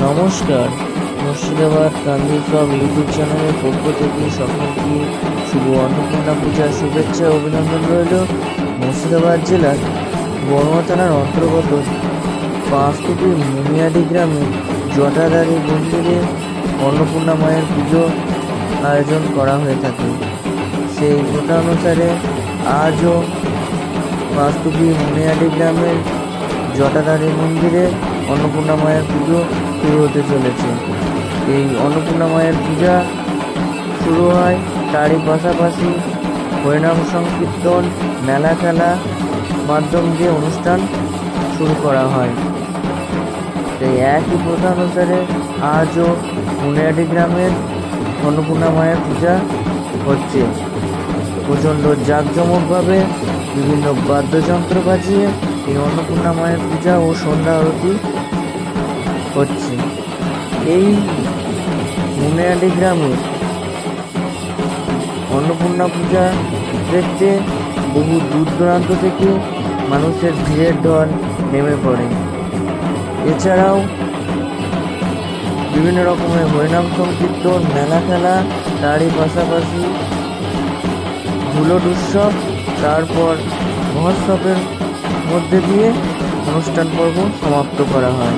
নমস্কার, মুর্শিদাবাদ কান্দি সব ইউটিউব চ্যানেলের পক্ষ থেকে সকলকে শুভ অন্নপূর্ণা পূজার শুভেচ্ছা ও অভিনন্দন রইল। মুর্শিদাবাদ জেলার বড়ুয়া থানার অন্তর্গত পাঁচকুপি মুনিয়াডি গ্রামে জটাধারী মন্দিরে অন্নপূর্ণা মায়ের পুজো আয়োজন করা হয়ে থাকে। সেই প্রথা অনুসারে আজও পাঁচকুপি মুনিয়াডি গ্রামের জটাধারী মন্দিরে অন্নপূর্ণা মায়ের পুজো শুরু হতে চলেছে। এই অন্নপূর্ণা মায়ের পূজা শুরু হয়, তারই পাশাপাশি হরিনাম সংকীর্তন, মেলা খেলা মাধ্যম দিয়ে অনুষ্ঠান শুরু করা হয়। এই একই প্রথা অনুসারে আজও মুনিয়াডি গ্রামের অন্নপূর্ণা মায়ের পূজা হচ্ছে। প্রচণ্ড জাঁকজমকভাবে বিভিন্ন বাদ্যযন্ত্র বাজিয়ে এই অন্নপূর্ণা মায়ের পূজা ও সন্ধ্যা আরতি হচ্ছে। এই মুনিয়াডি গ্রামে অন্নপূর্ণা পূজা দেখতে বহু দূর দূরান্ত থেকে মানুষের ভিড়ের ঢল নেমে পড়ে। এছাড়াও বিভিন্ন রকমের হরিনাম সংকীর্তন, মেলা খেলা, তারই পাশাপাশি ধুলোট উৎসব, তারপর মহোৎসবের মধ্যে দিয়ে অনুষ্ঠান পর্ব সমাপ্ত করা হয়।